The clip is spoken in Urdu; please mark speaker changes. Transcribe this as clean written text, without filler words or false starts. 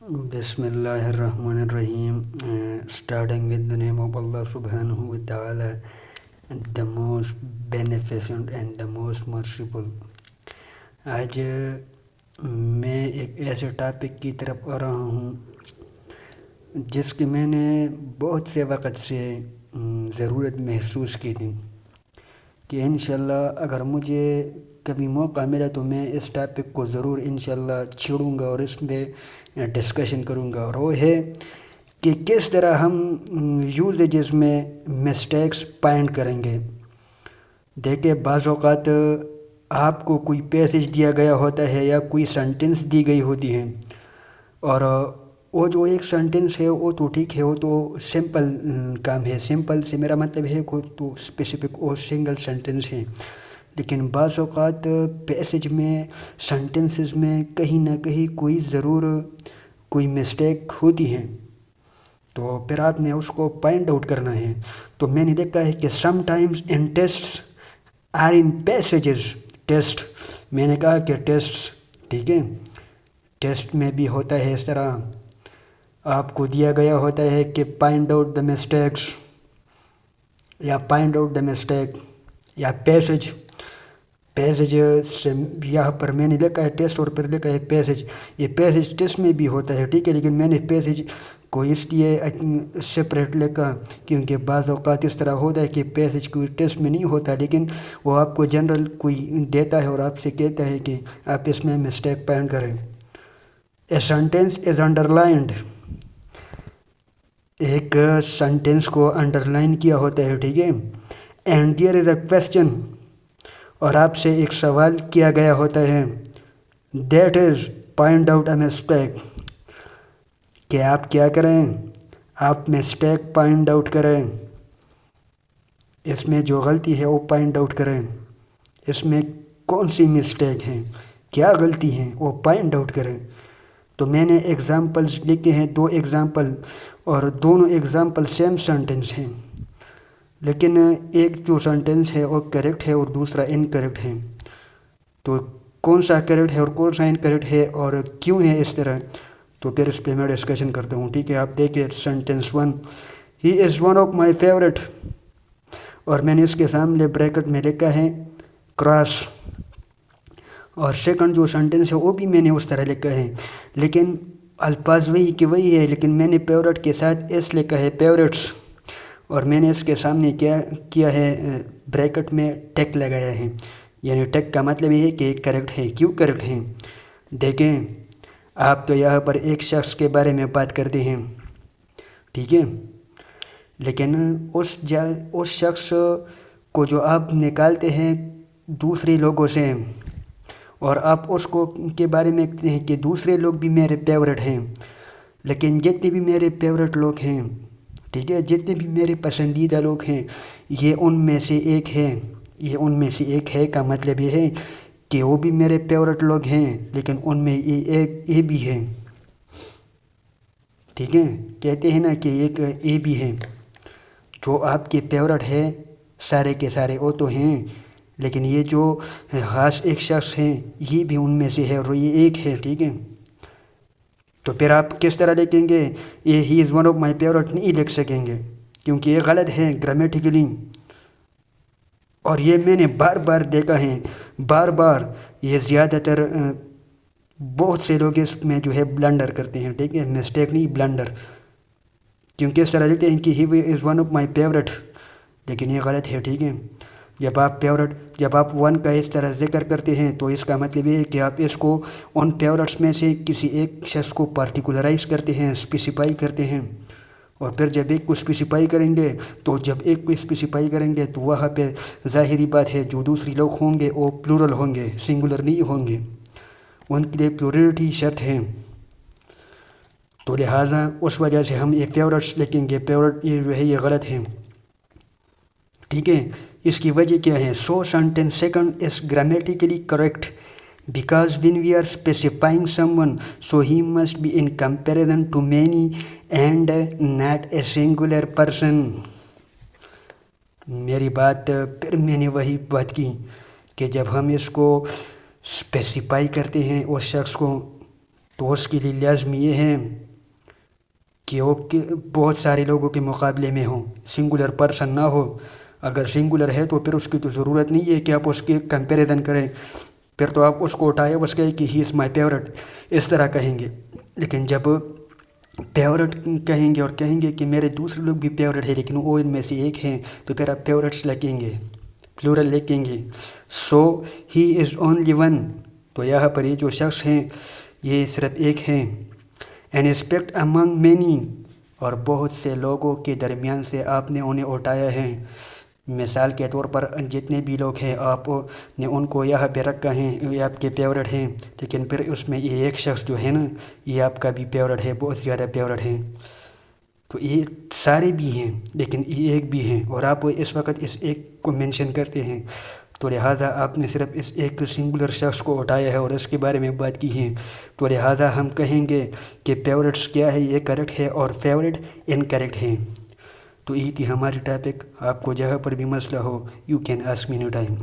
Speaker 1: بسم اللہ الرحمن الرحیم. Starting with the name of Allah subhanahu wa ta'ala, the most beneficent and the most merciful. آج میں ایک ایسے ٹاپک کی طرف آ رہا ہوں جس کی میں نے بہت سے وقت سے ضرورت محسوس کی تھی کہ انشاءاللہ اگر مجھے کبھی موقع ملا تو میں اس ٹاپک کو ضرور انشاءاللہ چھیڑوں گا اور اس پہ ڈسکشن کروں گا، اور وہ ہے کہ کس طرح ہم یوزیجز میں مسٹیکس فائنڈ کریں گے. دیکھیں، بعض اوقات آپ کو کوئی پیسج دیا گیا ہوتا ہے یا کوئی سینٹنس دی گئی ہوتی ہے، اور وہ جو ایک سینٹنس ہے وہ تو ٹھیک ہے، وہ تو سمپل کام ہے. سمپل سے میرا مطلب ہے کوئی تو اسپیسیفک اور سنگل سینٹنس ہے، لیکن بعض اوقات پیسج میں سینٹنسز میں کہیں نہ کہیں کوئی مسٹیک ہوتی ہے، تو پھر آپ نے اس کو فائنڈ آؤٹ کرنا ہے. تو میں نے دیکھا ہے کہ sometimes in tests are in passages. Test, میں نے کہا کہ ٹیسٹس ٹھیک ہے، ٹیسٹ میں بھی ہوتا ہے اس طرح. آپ کو دیا گیا ہوتا ہے کہ فائنڈ آؤٹ دا مسٹیکس یا فائنڈ آؤٹ دا مسٹیک یا پیسج سے یہاں پر میں نے لکھا ہے ٹیسٹ اور پھر لکھا ہے پیسج. یہ پیسج ٹیسٹ میں بھی ہوتا ہے ٹھیک ہے، لیکن میں نے پیسج کو اس لیے سپریٹ لکھا کیونکہ بعض اوقات اس طرح ہوتا ہے کہ پیسج کوئی ٹیسٹ میں نہیں ہوتا، لیکن وہ آپ کو جنرل کوئی دیتا ہے اور آپ سے کہتا ہے کہ آپ اس میں مسٹیک فائنڈ کریں. A sentence is underlined. ایک سینٹینس کو انڈر لائن کیا ہوتا ہے ٹھیک ہے. And there is a question, اور آپ سے ایک سوال کیا گیا ہوتا ہے. That is find out a mistake, کہ آپ کیا کریں، آپ مسٹیک فائنڈ آؤٹ کریں. اس میں جو غلطی ہے وہ فائنڈ آؤٹ کریں. اس میں کون سی مسٹیک ہے، کیا غلطی ہے، وہ فائنڈ آؤٹ کریں. تو میں نے ایگزامپلز لکھے ہیں، 2 ایگزامپل، اور دونوں ایگزامپل سیم سینٹنس ہیں، لیکن ایک جو سینٹنس ہے وہ کریکٹ ہے اور دوسرا انکریکٹ ہے. تو کون سا کریکٹ ہے اور کون سا انکریکٹ ہے اور کیوں ہے اس طرح، تو پھر اس پہ میں ڈسکشن کرتا ہوں ٹھیک ہے. آپ دیکھیں sentence 1، he is one of my favourite, اور میں نے اس کے سامنے بریکٹ میں لکھا ہے کراس. اور سیکنڈ جو سینٹنس ہے وہ بھی میں نے اس طرح لکھا ہے، لیکن الفاظ وہی کہ وہی ہے، لیکن میں نے فیوریٹ کے ساتھ ایس لکھا ہے فیوریٹس، اور میں نے اس کے سامنے کیا ہے بریکٹ میں ٹیک لگایا ہے. یعنی ٹیک کا مطلب یہ ہے کہ کریکٹ ہے. کیوں کریکٹ ہے؟ دیکھیں، آپ تو یہاں پر ایک شخص کے بارے میں بات کرتے ہیں ٹھیک ہے، لیکن اس شخص کو جو آپ نکالتے ہیں دوسرے لوگوں سے، اور آپ اس کو کے بارے میں کہتے ہیں کہ دوسرے لوگ بھی میرے فیوریٹ ہیں، لیکن جتنے بھی میرے فیوریٹ لوگ ہیں ٹھیک ہے، جتنے بھی میرے پسندیدہ لوگ ہیں، یہ ان میں سے ایک ہے. یہ ان میں سے ایک ہے کا مطلب یہ ہے کہ وہ بھی میرے فیوریٹ لوگ ہیں، لیکن ان میں یہ بھی ہے ٹھیک ہے. کہتے ہیں نا کہ ایک اے بھی ہے. جو آپ کے فیوریٹ ہے سارے کے سارے وہ تو ہیں، لیکن یہ جو خاص ایک شخص ہیں یہ بھی ان میں سے ہے اور یہ ایک ہے ٹھیک ہے. تو پھر آپ کس طرح لکھیں گے؟ یہ he is one of my favourite نہیں لکھ سکیں گے کیونکہ یہ غلط ہے گرامیٹیکلی، اور یہ میں نے بار بار دیکھا ہے، بار بار. یہ زیادہ تر بہت سے لوگ اس میں جو ہے بلنڈر کرتے ہیں ٹھیک ہے، مسٹیک نہیں بلنڈر، کیونکہ اس طرح لکھتے ہیں کہ he is one of my favourite, لیکن یہ غلط ہے ٹھیک ہے. جب آپ ون کا اس طرح ذکر کرتے ہیں تو اس کا مطلب یہ ہے کہ آپ اس کو ان فیوریٹس میں سے کسی ایک شخص کو پارٹیکولرائز کرتے ہیں، اسپیسیفائی کرتے ہیں. اور پھر جب ایک کو اسپیسیفائی کریں گے تو وہاں پہ ظاہری بات ہے جو دوسری لوگ ہوں گے وہ پلورل ہوں گے، سنگولر نہیں ہوں گے، ان کے لیے پلورلٹی شرط ہے. تو لہٰذا اس وجہ سے ہم یہ فیوریٹس لکھیں گے، فیوریٹ یہ جو ہے یہ غلط ہے ٹھیک ہے. اس کی وجہ کیا ہے؟ So sentence second is grammatically correct because when we are specifying someone so he must be in comparison to many and not a singular person. میری بات پھر میں نے وہی بات کی کہ جب ہم اس کو اسپیسیفائی کرتے ہیں اس شخص کو تو اس کے لیے لازمی یہ ہے کہ وہ بہت سارے لوگوں کے مقابلے میں ہوں، سنگولر پرسن نہ ہو۔ اگر سنگولر ہے تو پھر اس کی تو ضرورت نہیں ہے کہ آپ اس کے کمپیریزن کریں، پھر تو آپ اس کو اٹھائے بس کہیں کہ ہی از مائی فیورٹ، اس طرح کہیں گے۔ لیکن جب فیورٹ کہیں گے اور کہیں گے کہ میرے دوسرے لوگ بھی فیورٹ ہیں لیکن وہ ان میں سے ایک ہیں، تو پھر آپ فیورٹس لگیں گے، پلورل لکھیں گے۔ سو ہی از اونلی ون، تو یہاں پر یہ جو شخص ہیں یہ صرف ایک ہیں۔ این اسپیکٹ امنگ مینی، اور بہت سے لوگوں کے درمیان سے آپ نے انہیں اٹھایا ہے۔ مثال کے طور پر جتنے بھی لوگ ہیں آپ نے ان کو یہاں پہ رکھا ہے، یہ آپ کے فیورٹ ہیں، لیکن پھر اس میں یہ ایک شخص جو ہے نا یہ آپ کا بھی فیورٹ ہے، بہت زیادہ فیورٹ ہیں۔ تو یہ سارے بھی ہیں لیکن یہ ایک بھی ہیں، اور آپ اس وقت اس ایک کو مینشن کرتے ہیں، تو لہٰذا آپ نے صرف اس ایک سنگولر شخص کو اٹھایا ہے اور اس کے بارے میں بات کی ہے، تو لہٰذا ہم کہیں گے کہ فیورٹس کیا ہے، یہ کریکٹ ہے اور فیورٹ انکریکٹ ہیں۔ تو یہ تھی ہماری ٹاپک۔ آپ کو جہاں پر بھی مسئلہ ہو you can ask me any time.